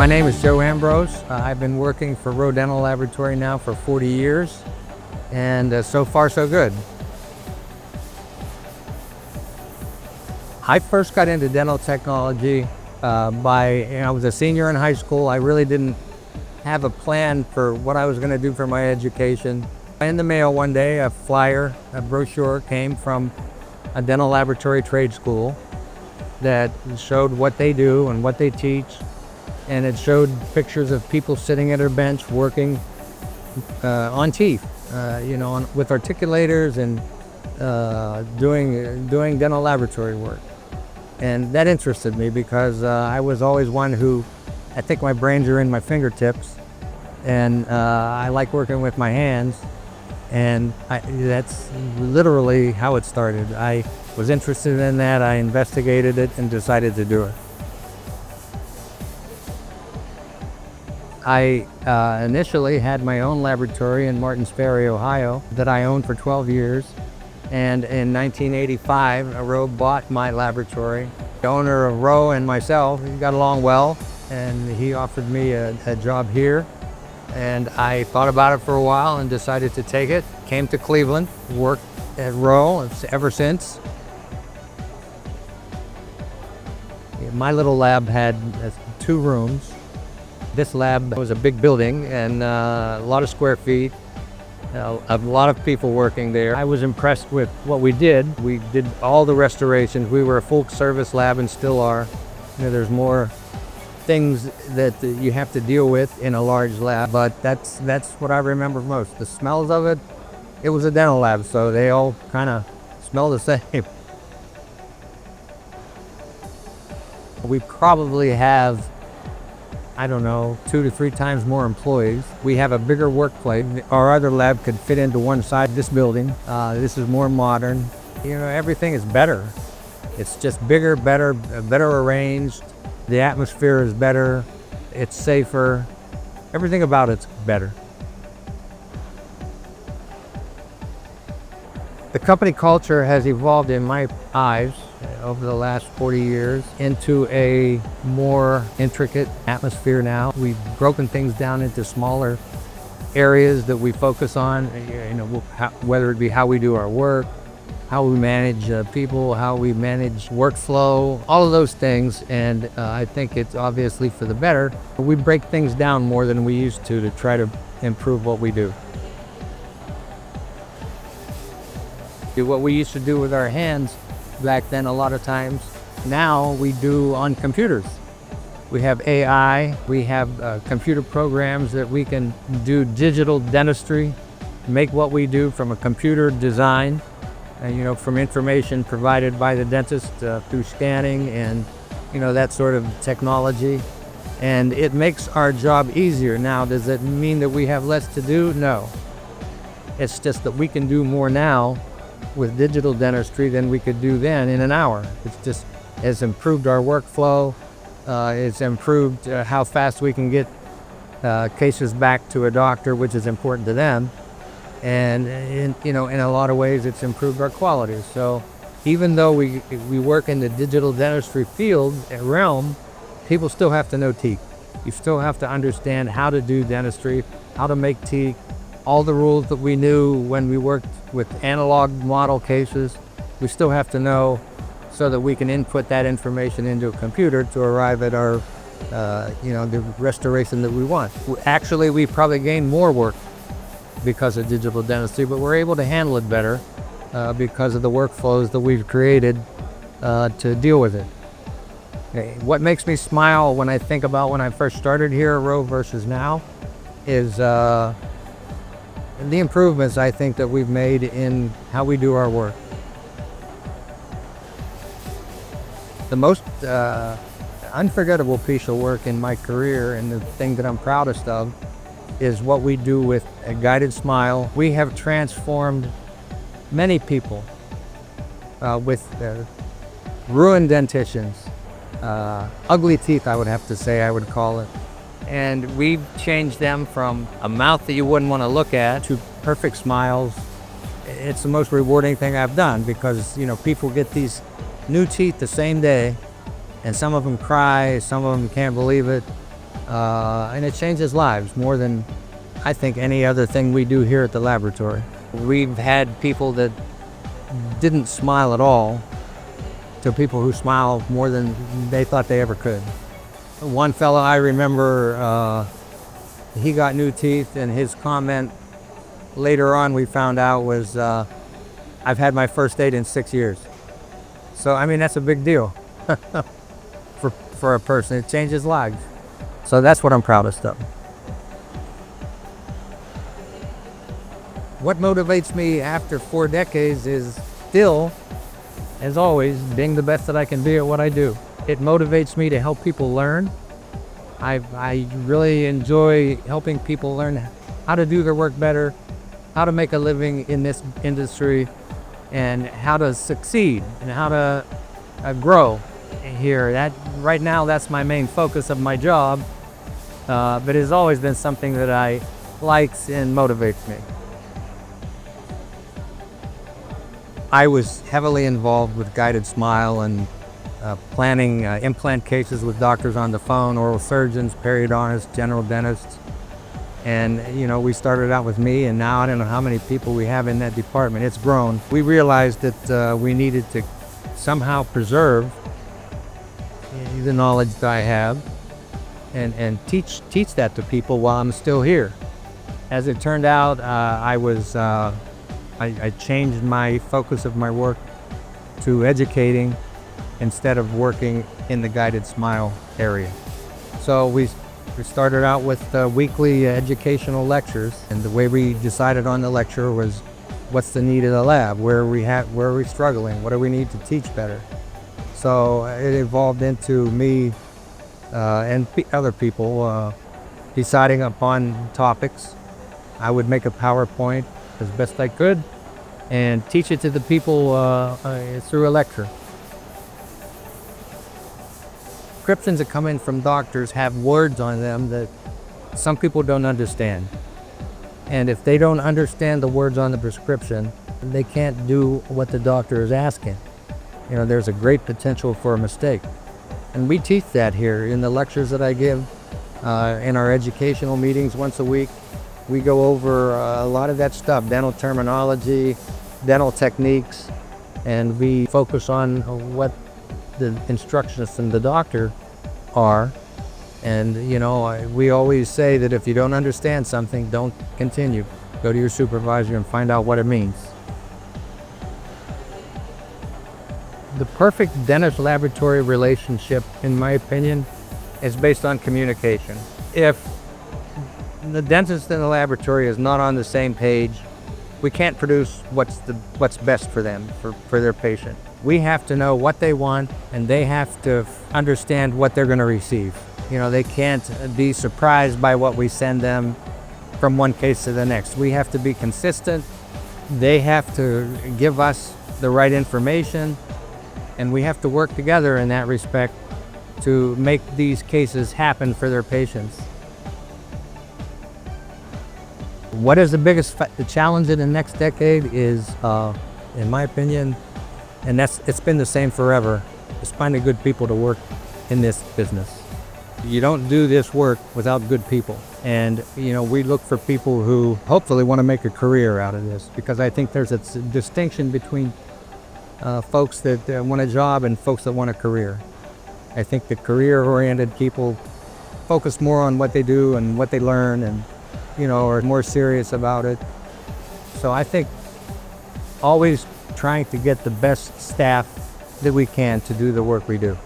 My name is Joe Ambrose. I've been working for ROE Dental Laboratory now for 40 years, and so far so good. I first got into dental technology I was a senior in high school. I really didn't have a plan for what I was going to do for my education. In the mail one day, a brochure came from a dental laboratory trade school that showed what they do and what they teach. And it showed pictures of people sitting at a bench working on teeth, with articulators and doing dental laboratory work. And that interested me because I was always one who, I think my brains are in my fingertips, and I like working with my hands. And that's literally how it started. I was interested in that, I investigated it, and decided to do it. I initially had my own laboratory in Martins Ferry, Ohio, that I owned for 12 years. And in 1985, ROE bought my laboratory. The owner of ROE and myself, we got along well, and he offered me a job here. And I thought about it for a while and decided to take it. Came to Cleveland, worked at ROE ever since. My little lab had 2 rooms. This lab was a big building and a lot of square feet, a lot of people working there. I was impressed with what we did. We did all the restorations. We were a full service lab and still are. There's more things that you have to deal with in a large lab, but that's what I remember most. The smells of it, it was a dental lab, so they all kind of smell the same. We probably have, 2 to 3 times more employees. We have a bigger workplace. Our other lab could fit into one side of this building. This is more modern. Everything is better. It's just bigger, better arranged. The atmosphere is better. It's safer. Everything about it's better. The company culture has evolved in my eyes over the last 40 years into a more intricate atmosphere now. We've broken things down into smaller areas that we focus on, whether it be how we do our work, how we manage people, how we manage workflow, all of those things. And I think it's obviously for the better. We break things down more than we used to try to improve what we do. What we used to do with our hands back then, a lot of times, now we do on computers. We have AI, we have computer programs that we can do digital dentistry, make what we do from a computer design, from information provided by the dentist through scanning and, that sort of technology. And it makes our job easier. Now, does it mean that we have less to do? No. It's just that we can do more now with digital dentistry than we could do then in an hour. Has improved our workflow. It's improved how fast we can get cases back to a doctor, which is important to them. And in a lot of ways, it's improved our quality. So even though we work in the digital dentistry field realm, people still have to know teeth. You still have to understand how to do dentistry, how to make teeth, all the rules that we knew when we worked with analog model cases. We still have to know so that we can input that information into a computer to arrive at our, the restoration that we want. Actually, we probably gained more work because of digital dentistry, but we're able to handle it better because of the workflows that we've created to deal with it. What makes me smile when I think about when I first started here at ROE versus now is the improvements I think that we've made in how we do our work. The most unforgettable piece of work in my career, and the thing that I'm proudest of, is what we do with a guided smile. We have transformed many people with ruined dentitions, ugly teeth, I would have to say, I would call it. And we've changed them from a mouth that you wouldn't want to look at to perfect smiles. It's the most rewarding thing I've done because, people get these new teeth the same day, and some of them cry, some of them can't believe it. and it changes lives more than I think any other thing we do here at the laboratory. We've had people that didn't smile at all to people who smile more than they thought they ever could. One fellow I remember, he got new teeth, and his comment later on we found out was, I've had my first date in 6 years. So, I mean, that's a big deal for a person. It changes lives. So that's what I'm proudest of. What motivates me after 4 decades is still, as always, being the best that I can be at what I do. It motivates me to help people learn. I really enjoy helping people learn how to do their work better, how to make a living in this industry, and how to succeed and how to grow here. That right now, that's my main focus of my job, but it has always been something that I likes and motivates me. I was heavily involved with Guided Smile and planning implant cases with doctors on the phone, oral surgeons, periodontists, general dentists. And, you know, we started out with me, and now I don't know how many people we have in that department. It's grown. We realized that we needed to somehow preserve the knowledge that I have and teach that to people while I'm still here. As it turned out, I changed my focus of my work to educating instead of working in the Guided Smile area. So we started out with weekly educational lectures, and the way we decided on the lecture was, what's the need of the lab? Where are we struggling? What do we need to teach better? So it evolved into me and other people deciding upon topics. I would make a PowerPoint as best I could and teach it to the people through a lecture. Prescriptions that come in from doctors have words on them that some people don't understand. And if they don't understand the words on the prescription, they can't do what the doctor is asking. You know, there's a great potential for a mistake. And we teach that here in the lectures that I give, in our educational meetings once a week. We go over a lot of that stuff, dental terminology, dental techniques, and we focus on what the instructions from the doctor are. And, you know, we always say that if you don't understand something, don't continue. Go to your supervisor and find out what it means. The perfect dentist-laboratory relationship, in my opinion, is based on communication. If the dentist and the laboratory is not on the same page, we can't produce what's best for them, for their patient. We have to know what they want, and they have to understand what they're going to receive. You know, they can't be surprised by what we send them from one case to the next. We have to be consistent. They have to give us the right information, and we have to work together in that respect to make these cases happen for their patients. What is the biggest challenge in the next decade is, in my opinion, and it's been the same forever, is finding good people to work in this business. You don't do this work without good people. And, you know, we look for people who hopefully want to make a career out of this, because I think there's a distinction between folks that want a job and folks that want a career. I think the career-oriented people focus more on what they do and what they learn, and, you know, are more serious about it. So I think always trying to get the best staff that we can to do the work we do.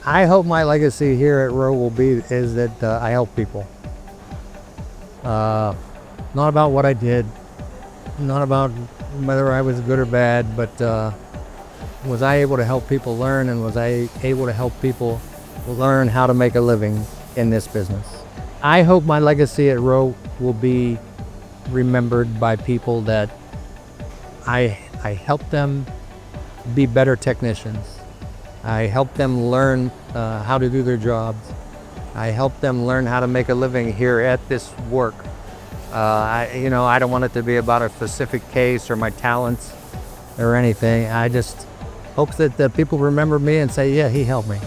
I hope my legacy here at ROE is that I help people. Not about what I did, not about whether I was good or bad, but was I able to help people learn, and was I able to help people learn how to make a living in this business. I hope my legacy at ROE will be remembered by people that I helped them be better technicians. I helped them learn how to do their jobs. I helped them learn how to make a living here at this work. I don't want it to be about a specific case or my talents or anything. I just hope that people remember me and say, yeah, he helped me.